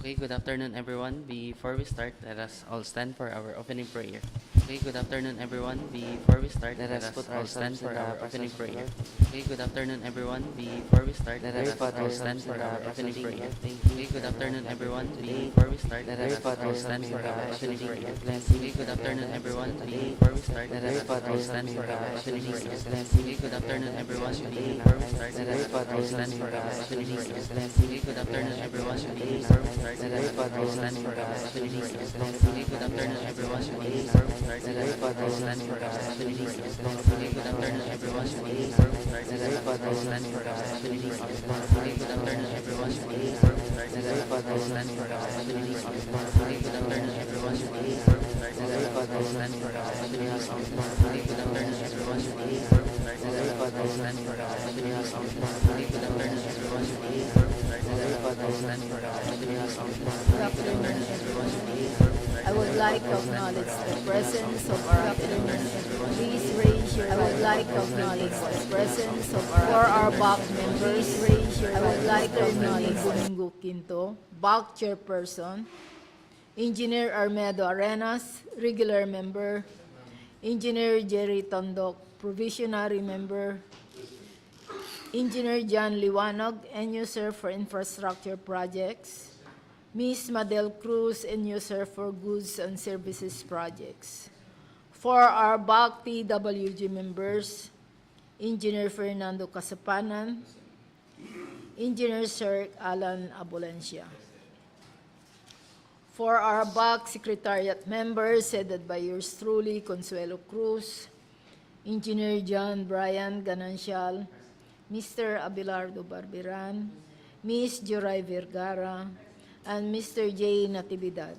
Okay, good afternoon everyone. Before we start, let us all stand for our opening prayer. Okay, good afternoon everyone. Before we start, let us all stand for our opening prayer. Okay, good afternoon everyone. Before we start, let us all stand for our opening prayer. Okay, good afternoon everyone. Before we start, let us all stand for our opening prayer. Okay, good afternoon everyone. Before we start, let us all stand for our opening prayer. Okay, good afternoon everyone. Before we start, let us all stand for our opening prayer. Okay, good afternoon everyone. Before we start, let us all stand for our opening prayer. Okay, good afternoon everyone. Before we start, let us all stand for our opening prayer. Okay, good afternoon everyone. Before we start, let us all stand for our opening prayer. Okay, good afternoon everyone. Before we start, let us all stand for our opening prayer. Okay, good afternoon everyone. Before we start, let us all stand for our opening prayer. Okay, good afternoon everyone. Before we start, let us all stand for our opening prayer. Okay, good afternoon everyone. Before we start, let us all stand for our opening prayer. Good afternoon, everyone. I would like to acknowledge the presence of our attendants. Please raise your I would like to acknowledge the presence of our BAC members. Raise your I would like to acknowledge Domingo Quinto, BAC chairperson, Engineer Armedo Arenas, regular member, Engineer Jerry Tondok, provisionary member, Engineer John Liwanag, NUSER for infrastructure projects, Ms. Madel Cruz, NUSER for goods and services projects. For our BAC PWG members, Engineer Fernando Casapanan, Engineer Sir Alan Abulancia. For our BAC Secretariat members, headed by yours truly, Consuelo Cruz, Engineer John Brian Ganancial, Mr. Abelardo Barberan, Ms. Joray Vergara, and Mr. J. Natividad.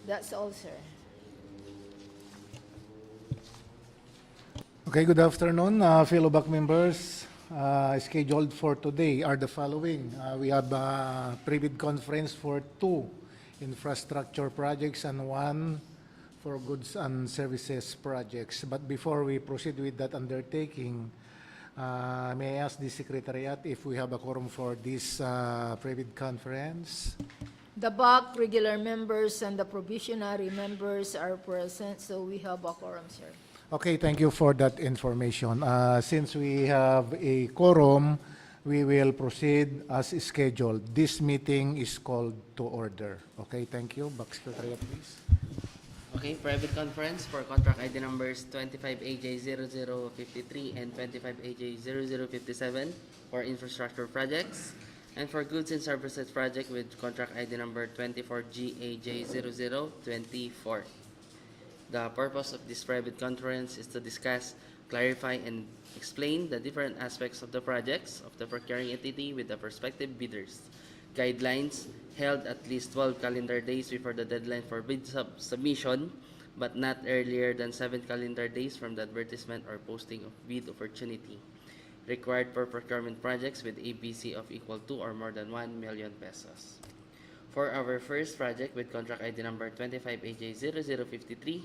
That's all, sir. Okay, good afternoon, fellow BAC members. Scheduled for today are the following. We have a pre-bid conference for 2 infrastructure projects and 1 for goods and services projects. But before we proceed with that undertaking, may I ask the Secretariat if we have a quorum for this pre-bid conference? The BAC regular members and the provisionary members are present, so we have a quorum, sir. Okay, thank you for that information. Since we have a quorum, we will proceed as scheduled. This meeting is called to order. Okay, thank you. BAC Secretariat, please. Okay, private conference for contract ID numbers 25AJ0053 and 25AJ0057 for infrastructure projects, and for goods and services project with contract ID number 24GAJ0024. The purpose of this private conference is to discuss, clarify, and explain the different aspects of the projects of the procuring entity with the prospective bidders. Guidelines held at least 12 calendar days before the deadline for bid submission, but not earlier than 7 calendar days from the advertisement or posting of bid opportunity. Required for procurement projects with ABC of equal to or more than 1 million pesos. For our first project with contract ID number 25AJ0053,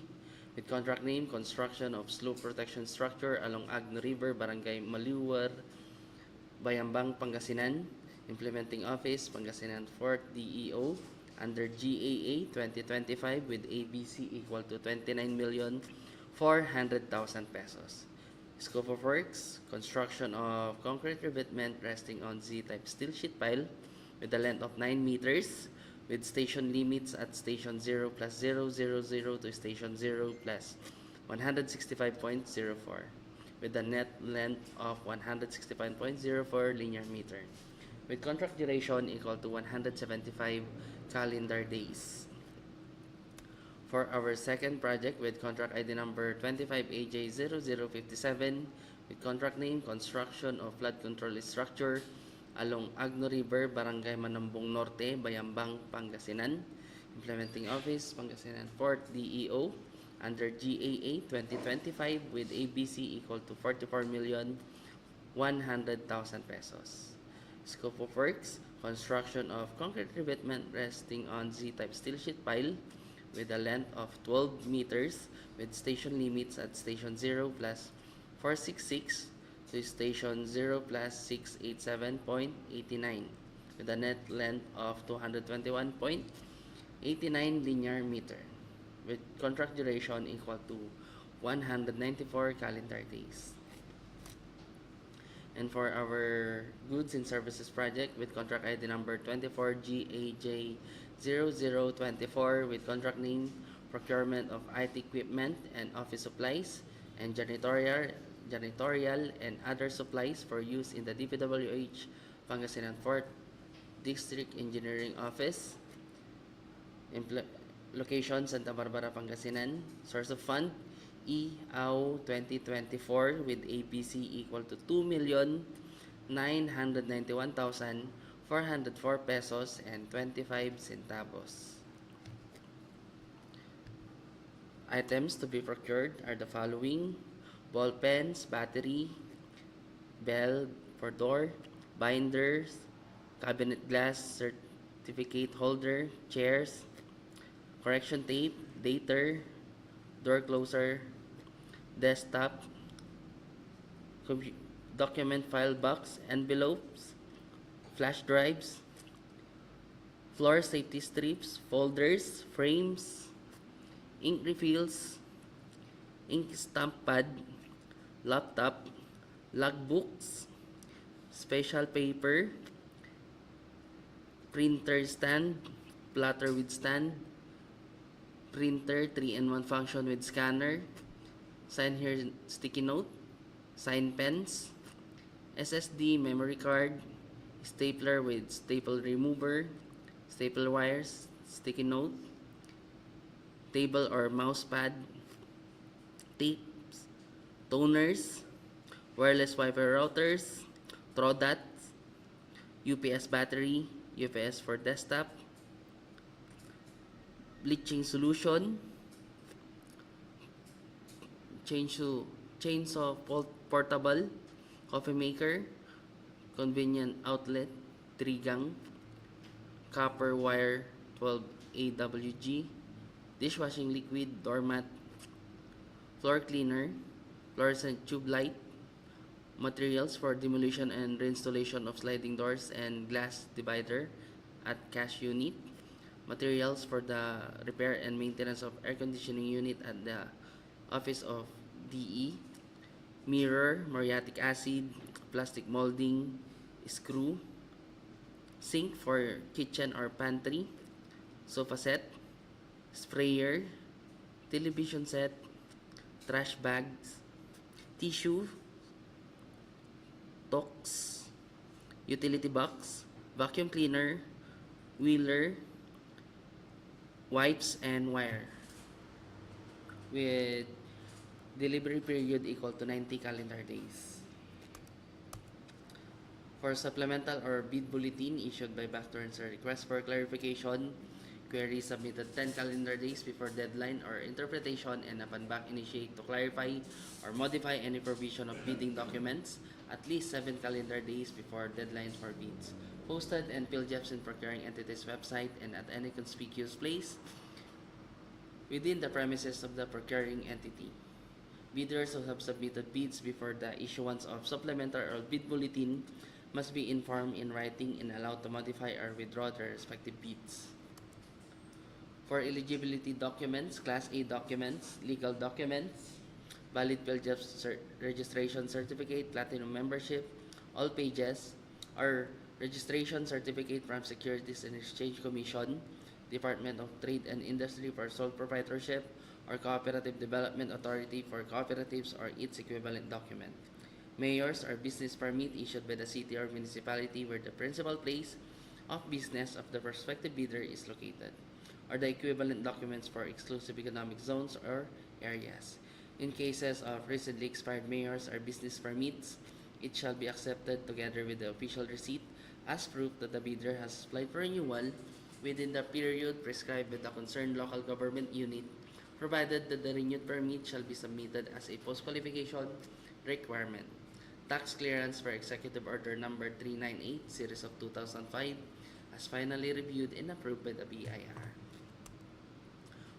with contract name construction of slope protection structure along Agno River, Barangay Malioer, Bayambang, Pangasinan, Implementing Office, Pangasinan 4th DEO, under GAA 2025 with ABC equal to 29,400,000 pesos. Scope of works, construction of concrete revetment resting on Z-type steel sheet pile with a length of 9 meters, with station limits at station 0 plus 000 to station 0 plus 165.04, with a net length of 165.04 linear meter, with contract duration equal to 175 calendar days. For our second project with contract ID number 25AJ0057, with contract name construction of flood control structure along Agno River, Barangay Manambong Norte, Bayambang, Pangasinan, Implementing Office, Pangasinan 4th DEO, under GAA 2025 with ABC equal to 44,100,000 pesos. Scope of works, construction of concrete revetment resting on Z-type steel sheet pile with a length of 12 meters, with station limits at station 0 plus 466 to station 0 plus 687.89, with a net length of 221.89 linear meter, with contract duration equal to 194 calendar days. And for our goods and services project with contract ID number 24GAJ0024 with contract name Procurement of IT Equipment and Office Supplies and janitorial and other supplies for use in the DPWH Pangasinan 4th District Engineering Office. Location Santa Barbara, Pangasinan. Source of fund EAU 2024 with APC equal to 2,991,404 pesos and 25 centavos. Items to be procured are the following: ball pens, battery, bell for door, binders, cabinet glass, certificate holder, chairs, correction tape, dater, door closer, desktop, document file box, envelopes, flash drives, floor safety strips, folders, frames, ink refills, ink stamp pad, laptop, logbooks, special paper, printer stand, plotter with stand, printer 3-in-1 function with scanner, sign here sticky note, sign pens, SSD memory card, stapler with staple remover, staple wires, sticky note, table or mouse pad, tapes, toners, wireless Wi-Fi routers, Trodats, UPS battery, UPS for desktop, bleaching solution, chainsaw portable, coffee maker, convenient outlet, 3-gang, copper wire 12 AWG, dishwashing liquid, doormat, floor cleaner, fluorescent tube light, materials for demolition and reinstallation of sliding doors and glass divider at cash unit, materials for the repair and maintenance of air conditioning unit at the office of DE, mirror, muriatic acid, plastic molding, screw, sink for kitchen or pantry, sofa set, sprayer, television set, trash bags, tissue, tox, utility box, vacuum cleaner, wheeler, wipes, and wire, with delivery period equal to 90 calendar days. For supplemental or bid bulletin issued by backturns or request for clarification, query submitted 10 calendar days before deadline or interpretation, and upon back initiate to clarify or modify any provision of bidding documents at least 7 calendar days before deadline for bids. Posted and PhilJEPs in procuring entities website and at any conspicuous place within the premises of the procuring entity. Bidders who have submitted bids before the issuance of supplemental or bid bulletin must be informed in writing and allowed to modify or withdraw their respective bids. For eligibility documents, Class A documents, legal documents, valid PhilJEPs registration certificate, platinum membership, all pages, or registration certificate from Securities and Exchange Commission, Department of Trade and Industry for sole proprietorship, or Cooperative Development Authority for cooperatives or its equivalent document. Mayor's or business permit issued by the city or municipality where the principal place of business of the prospective bidder is located, or the equivalent documents for exclusive economic zones or areas. In cases of recently expired mayor's or business permits, it shall be accepted together with the official receipt as proof that the bidder has applied for renewal within the period prescribed by the concerned local government unit, provided that the renewed permit shall be submitted as a post-qualification requirement. Tax clearance for Executive Order Number 398, Series of 2005, as finally reviewed and approved by the BIR.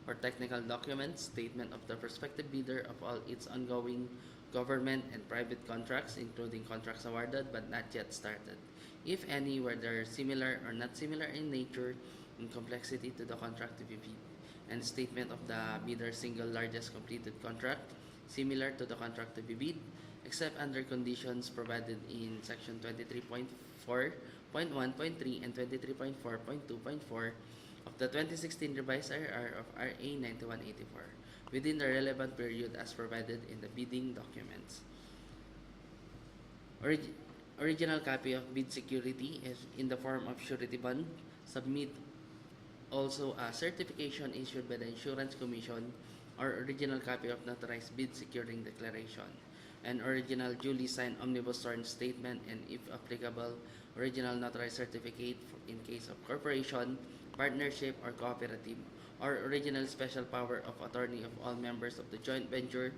For technical documents, statement of the prospective bidder of all its ongoing government and private contracts, including contracts awarded but not yet started. if any, whether similar or not similar in nature and complexity to the contract to be bid, and statement of the bidder's single largest completed contract similar to the contract to be bid, except under conditions provided in section 23.4.1.3 and 23.4.2.4 of the 2016 revised IRR of RA 9184 within the relevant period as provided in the bidding documents. Original copy of bid security is in the form of surety bond. Submit also a certification issued by the Insurance Commission or original copy of notarized bid securing declaration, an original duly signed omnibus sworn statement, and if applicable, original notarized certificate in case of corporation, partnership, or cooperative, or original special power of attorney of all members of the joint venture,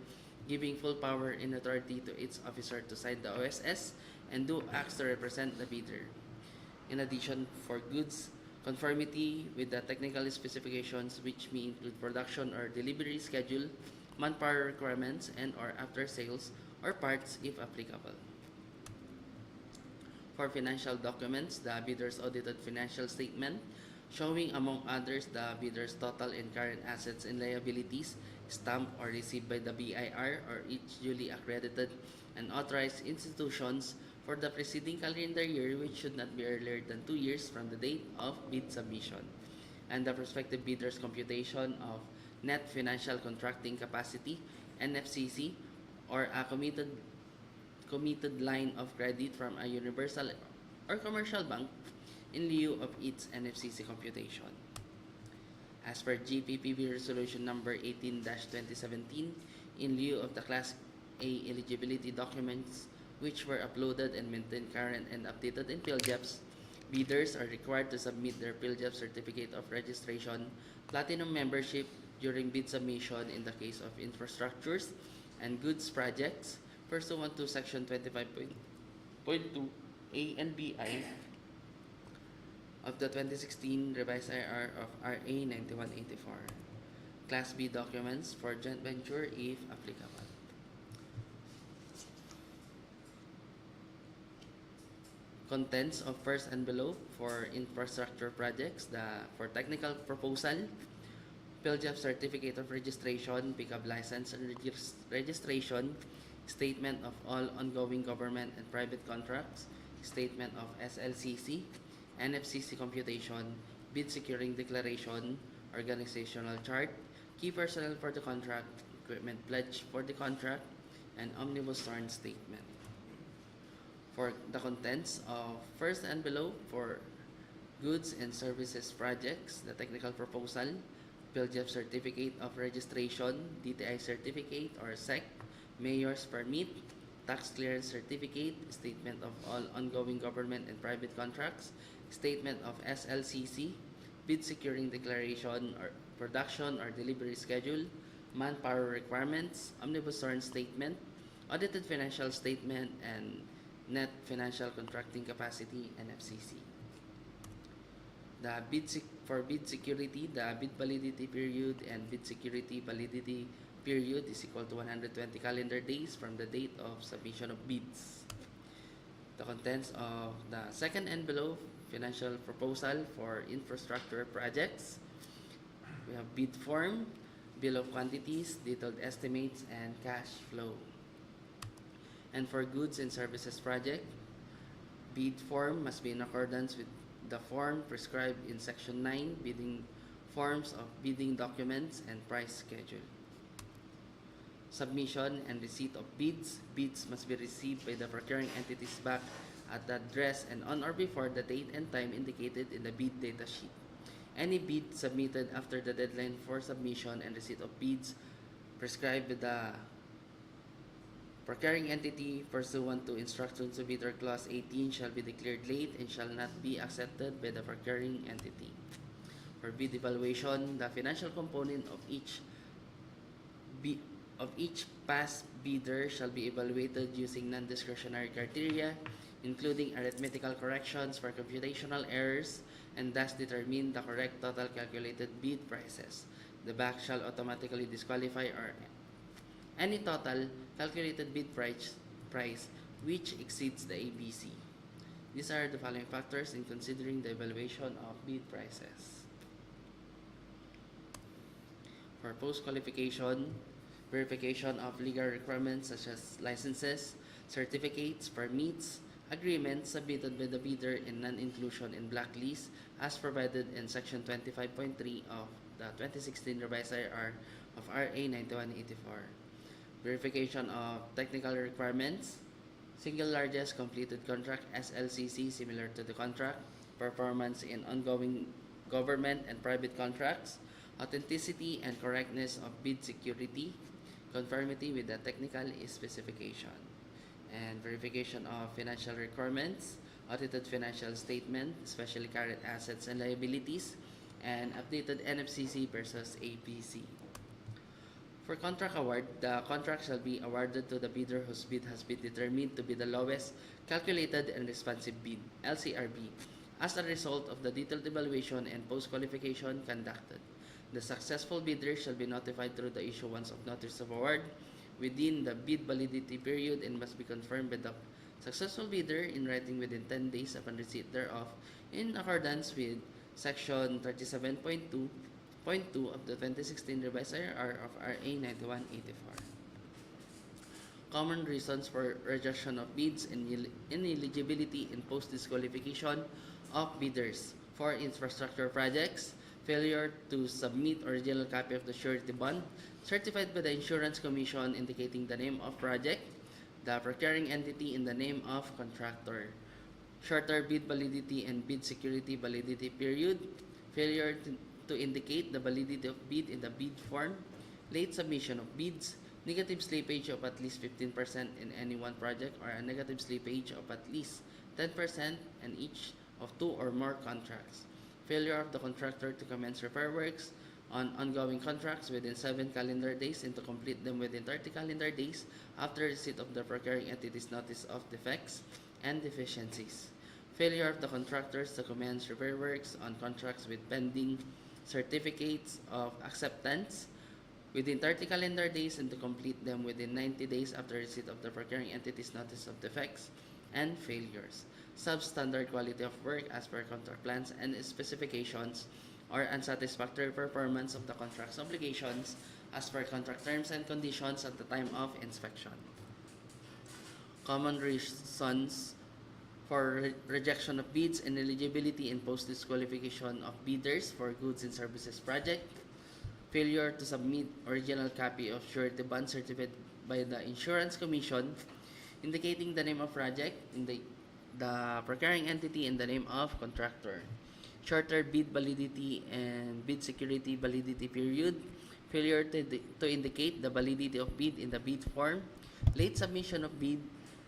giving full power and authority to its officer to sign the OSS and do acts to represent the bidder. In addition, for goods, conformity with the technical specifications, which may include production or delivery schedule, manpower requirements, and or after sales or parts if applicable. For financial documents, the bidder's audited financial statement showing among others the bidder's total and current assets and liabilities stamped or received by the BIR or each duly accredited and authorized institutions for the preceding calendar year, which should not be earlier than 2 years from the date of bid submission, and the prospective bidder's computation of net financial contracting capacity (NFCC) or a committed line of credit from a universal or commercial bank in lieu of its NFCC computation. As per GPPB Resolution Number 18-2017, in lieu of the Class A eligibility documents which were uploaded and maintained current and updated in PhilJEPs, bidders are required to submit their PhilJEP Certificate of Registration, Platinum membership during bid submission in the case of infrastructures and goods projects pursuant to Section 25.2 A and BI of the 2016 revised IR of RA 9184. Class B documents for joint venture if applicable. Contents of first envelope for infrastructure projects, for technical proposal, PhilJEP Certificate of Registration, pickup license and registration, statement of all ongoing government and private contracts, statement of SLCC, NFCC computation, bid securing declaration, organizational chart, key personnel for the contract, equipment pledge for the contract, and omnibus sworn statement. For the contents of first envelope for goods and services projects, the technical proposal, PhilJEP Certificate of Registration, DTI Certificate or SEC, Mayor's Permit, Tax Clearance Certificate, Statement of all ongoing government and private contracts, Statement of SLCC, Bid Securing Declaration or Production or Delivery Schedule, Manpower Requirements, Omnibus Sworn Statement, Audited Financial Statement, and Net Financial Contracting Capacity, NFCC. For bid security, the bid validity period and bid security validity period is equal to 120 calendar days from the date of submission of bids. The contents of the second envelope, financial proposal for infrastructure projects. We have bid form, bill of quantities, detailed estimates, and cash flow. And for goods and services project, bid form must be in accordance with the form prescribed in Section 9, bidding forms of bidding documents and price schedule. Submission and receipt of bids. Bids must be received by the procuring entities back at the address and on or before the date and time indicated in the bid data sheet. Any bid submitted after the deadline for submission and receipt of bids prescribed by the procuring entity pursuant to instructions of bidder clause 18 shall be declared late and shall not be accepted by the procuring entity. For bid evaluation, the financial component of each past bidder shall be evaluated using non-discretionary criteria, including arithmetical corrections for computational errors, and thus determine the correct total calculated bid prices. The BAC shall automatically disqualify or any total calculated bid price which exceeds the ABC. These are the following factors in considering the evaluation of bid prices. For post-qualification, verification of legal requirements such as licenses, certificates, permits, agreements submitted by the bidder and non-inclusion in blacklist as provided in Section 25.3 of the 2016 Revised IR of RA 9184. Verification of technical requirements, single largest completed contract SLCC similar to the contract, performance in ongoing government and private contracts, authenticity and correctness of bid security, conformity with the technical specification, and verification of financial requirements, audited financial statement, especially current assets and liabilities, and updated NFCC versus APC. For contract award, the contract shall be awarded to the bidder whose bid has been determined to be the lowest calculated and responsive bid, LCRB, as a result of the detailed evaluation and post-qualification conducted. The successful bidder shall be notified through the issuance of notice of award within the bid validity period and must be confirmed by the successful bidder in writing within 10 days upon receipt thereof in accordance with Section 37.2.2 of the 2016 Revised IR of RA 9184. Common reasons for rejection of bids and ineligibility in post-disqualification of bidders for infrastructure projects: failure to submit original copy of the surety bond certified by the Insurance Commission indicating the name of project, the procuring entity in the name of contractor, shorter bid validity and bid security validity period, failure to indicate the validity of bid in the bid form, late submission of bids, negative slippage of at least 15% in any one project or a negative slippage of at least 10% in each of two or more contracts, failure of the contractor to commence repair works on ongoing contracts within 7 calendar days and to complete them within 30 calendar days after receipt of the procuring entity's notice of defects and deficiencies, failure of the contractors to commence repair works on contracts with pending certificates of acceptance within 30 calendar days and to complete them within 90 days after receipt of the procuring entity's notice of defects and failures, substandard quality of work as per contract plans and specifications, or unsatisfactory performance of the contract's obligations as per contract terms and conditions at the time of inspection. Common reasons for rejection of bids and eligibility and post-disqualification of bidders for goods and services project: failure to submit original copy of surety bond certified by the Insurance Commission indicating the name of project, in the procuring entity, and the name of contractor, shorter bid validity and bid security validity period, failure to indicate the validity of bid in the bid form, late submission of bid,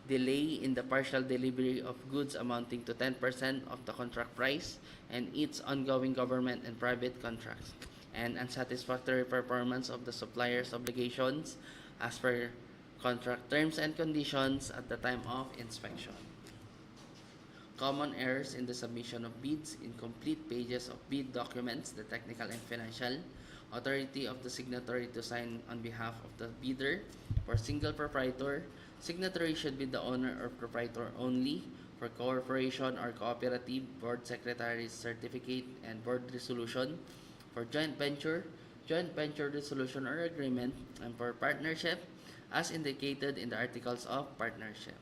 delay in the partial delivery of goods amounting to 10% of the contract price and its ongoing government and private contracts, and unsatisfactory performance of the supplier's obligations as per contract terms and conditions at the time of inspection. Common errors in the submission of bids: incomplete pages of bid documents, the technical and financial, authority of the signatory to sign on behalf of the bidder. For single proprietor, signatory should be the owner or proprietor only. For corporation or cooperative, board secretary's certificate and board resolution. For joint venture resolution or agreement. And for partnership, as indicated in the articles of partnership.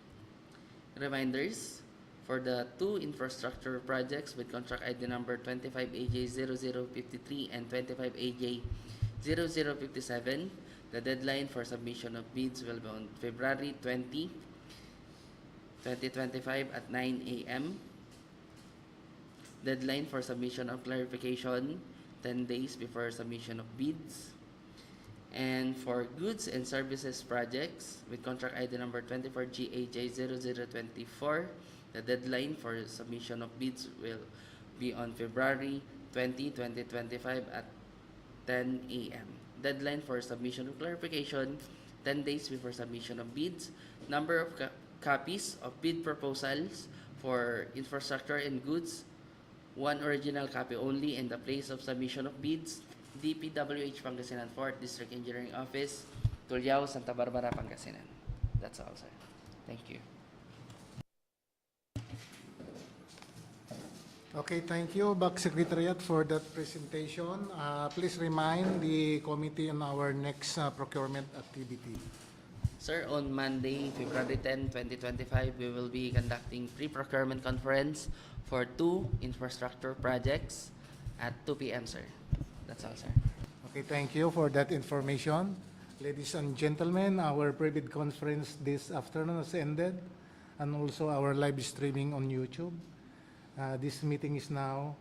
Reminders: for the two infrastructure projects with contract ID number 25AJ0053 and 25AJ0057, the deadline for submission of bids will be on February 20, 2025 at 9 a.m. Deadline for submission of clarification, 10 days before submission of bids. And for goods and services projects with contract ID number 24GAJ0024, the deadline for submission of bids will be on February 20, 2025 at 10 a.m. Deadline for submission of clarification, 10 days before submission of bids. Number of copies of bid proposals for infrastructure and goods, 1 original copy only in the place of submission of bids. DPWH Pangasinan 4th District Engineering Office, Tulyao, Santa Barbara, Pangasinan. That's all, sir. Thank you. Okay, thank you, BAC Secretariat, for that presentation. Please remind the committee on our next procurement activity. Sir, on Monday, February 10, 2025, we will be conducting pre-procurement conference for 2 infrastructure projects at 2 p.m., sir. That's all, sir. Okay, thank you for that information. Ladies and gentlemen, our pre-bid conference this afternoon has ended, and also our live streaming on YouTube. This meeting is now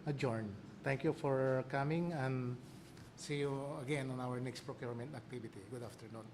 adjourned. Thank you for coming, and see you again on our next procurement activity. Good afternoon.